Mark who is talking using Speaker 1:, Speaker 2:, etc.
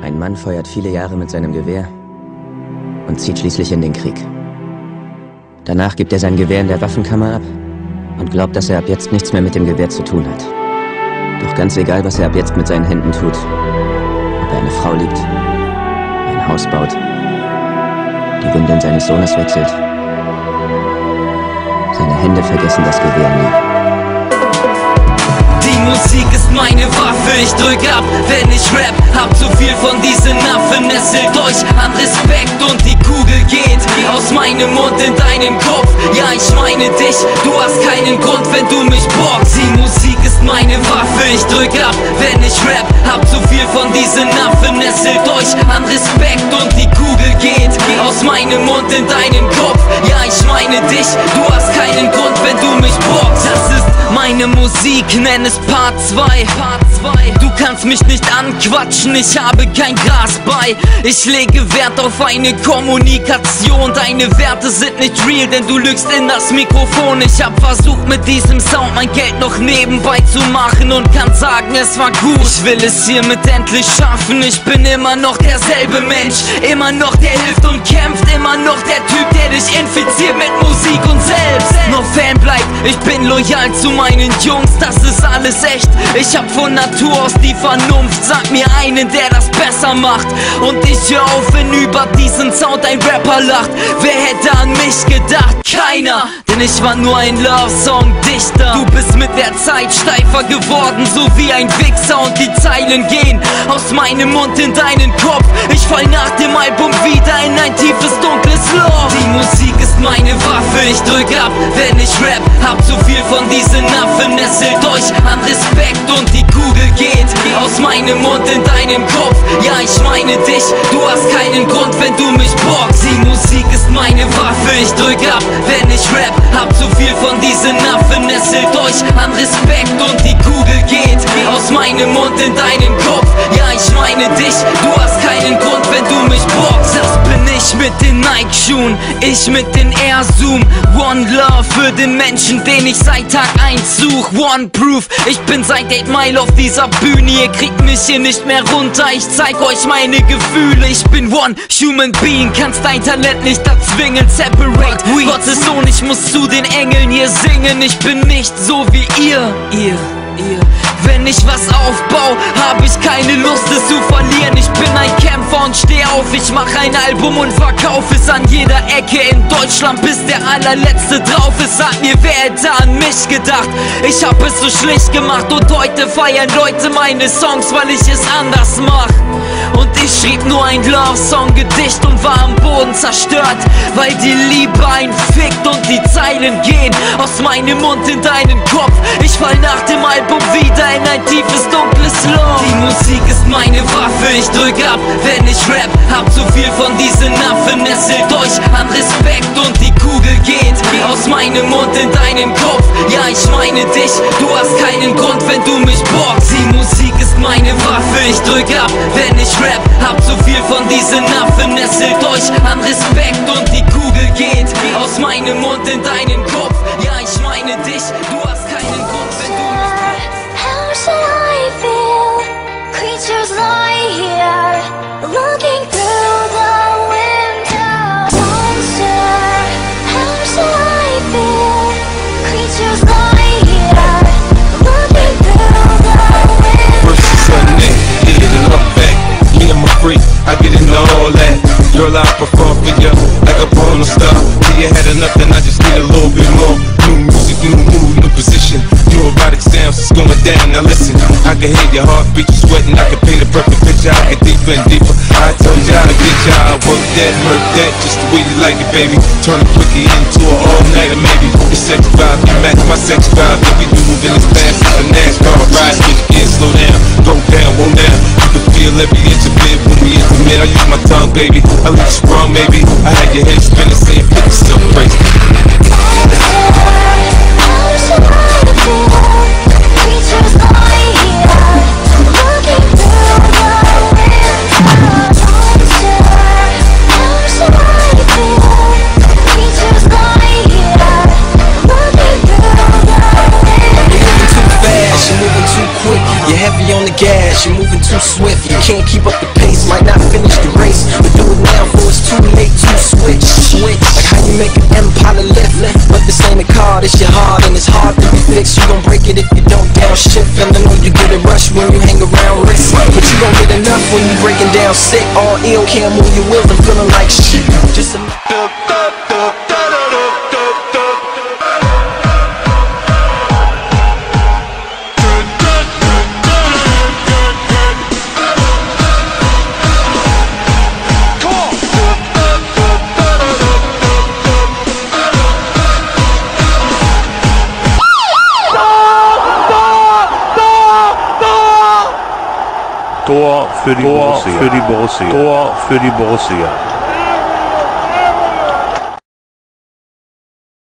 Speaker 1: Ein Mann feuert viele Jahre mit seinem Gewehr und zieht schließlich in den Krieg. Danach gibt er sein Gewehr in der Waffenkammer ab und glaubt, dass er ab jetzt nichts mehr mit dem Gewehr zu tun hat. Doch ganz egal, was er ab jetzt mit seinen Händen tut, ob er eine Frau liebt, ein Haus baut, die Windeln seines Sohnes wechselt, seine Hände vergessen das Gewehr nie.
Speaker 2: Die Musik ist meine Waffe, ich drück ab, wenn ich rap. Hab zu viel von diesen Affen, nesselt euch an Respekt und die Kugel geht aus meinem Mund in deinen Kopf. Ja, ich meine dich, du hast keinen Grund, wenn du mich bockst. Die Musik ist meine Waffe, ich drück ab, wenn ich rap. Hab zu viel von diesen Affen, nesselt euch an Respekt und die Kugel geht aus meinem Mund in deinen Kopf. Ja, ich meine dich, du hast keinen Grund, wenn du mich bockst. Das ist meine Musik, nenn es Part 2. Du kannst mich nicht anquatschen, ich habe kein Gras bei. Ich lege Wert auf eine Kommunikation. Deine Werte sind nicht real, denn du lügst in das Mikrofon. Ich hab versucht mit diesem Sound mein Geld noch nebenbei zu machen und kann sagen, es war gut. Ich will es hiermit endlich schaffen. Ich bin immer noch derselbe Mensch, immer noch der hilft und kämpft, immer noch der Typ, der dich infiziert mit Musik und selbst noch Fan bleibt. Ich bin loyal zu meinen Jungs, das ist alles echt. Ich hab von Natur aus die Vernunft. Sag mir einen, der das besser macht, und ich hör auf, wenn über diesen Sound ein Rapper lacht. Wer hätte an mich gedacht? Keiner, denn ich war nur ein Love-Song-Dichter. Du bist mit der Zeit steifer geworden, so wie ein Wichser, und die Zeilen gehen aus meinem Mund in deinen Kopf. Ich fall nach dem Album wieder in ein tiefes, dunkles Loch. Die Musik ist meine Waffe, ich drück ab, wenn ich rap. Hab zu viel von diesen Affen, nesselt euch an Respekt und die Kugel geht aus meinem Mund in deinen Kopf. Ja, ich meine dich, du hast keinen Grund, wenn du mich bockst. Die Musik ist meine Waffe, ich drück ab, wenn ich rap. Hab zu viel von diesen Affen, nesselt euch an Respekt und die Kugel geht aus meinem Mund in deinen Kopf. Ja, ich meine dich, du hast keinen Grund, wenn du mich bockst. Das bin ich mit den Nike-Schuhen, ich mit den Air Zoom. One Love für den Menschen, den ich seit Tag 1 such. One Proof, ich bin seit 8 Mile auf dieser Bühne. Ihr kriegt mich hier nicht mehr runter, ich zeig euch meine Gefühle. Ich bin one human being, kannst dein Talent nicht erzwingen. Separate, Gottes Sohn, ich muss zu den Engeln hier singen. Ich bin nicht so wie ihr. Wenn ich was aufbau, hab ich keine Lust es zu verlieren. Ich bin ein Kämpfer und steh auf. Ich mach ein Album und verkauf es an jeder Ecke in Deutschland, bis der allerletzte drauf ist. Sag mir, wer hätte an mich gedacht? Ich hab es so schlicht gemacht und heute feiern Leute meine Songs, weil ich es anders mach. Und ich schrieb nur ein Love-Song-Gedicht und war am Boden zerstört, weil die Liebe einen fickt und die Zeilen gehen aus meinem Mund in deinen Kopf. Ich fall nach dem Album wieder in ein tiefes, dunkles Loch. Die Musik ist meine Waffe, ich drück ab, wenn ich rap. Hab zu viel von diesen Affen, nesselt euch an Respekt und die Kugel geht aus meinem Mund in deinen Kopf. Ja, ich meine dich, du hast keinen Grund, wenn du mich bockst. Die Musik ist meine Waffe, ich drück ab, wenn ich rap. Hab zu viel von diesen Affen, nesselt euch an Respekt und die Kugel geht aus meinem Mund in deinen Kopf. Ja, ich meine dich, du hast keinen Grund, wenn du mich bockst.
Speaker 3: How should I feel? Creatures lie here, looking through the window. Monster, how should I feel? Creatures lie here, looking through the window.
Speaker 4: First is her name, get it love back. Me and my freak, I get into all that. Girl, I perform for you like a porno star. Till you had enough, then I just need a little bit more. New music, new mood, new position. New erotic sounds, it's going down. Now listen, I can hear your heartbeat, you sweating. I can paint a perfect picture. I get deeper and deeper. I told you how to get you. I work that, hurt that, just the way you like it, baby. Turn a quickie into an all-nighter, maybe. Your sex vibe, you match my sex vibe. If we do moving as fast as a NASCAR ride, switch gears, slow down, go down, won't down. You can feel every inch of it when we intimate. I use my tongue, baby. I leave you sprung, maybe. I had your head spinning, saying, "Pick yourself crazy."
Speaker 3: Creatures lie here, looking through the window. Monster, how should I feel? Creatures lie here, looking through the window.
Speaker 2: You're moving too fast, you're moving too quick. You're heavy on the gas, you're moving
Speaker 5: moving too swift. You can't keep up the pace, might not finish the race, but do it now before it's too late to switch. Like how you make an empire lift, but this ain't a car, it's your heart, and it's hard to be fixed. You gon' break it if you don't downshift, and I know you get a rush when you hang around risks, but you gon' get enough when you breaking down sick. All ill, can't move your wheels, I'm feeling like shit. Just a
Speaker 6: Tor für die Borussia. Tor für die Borussia.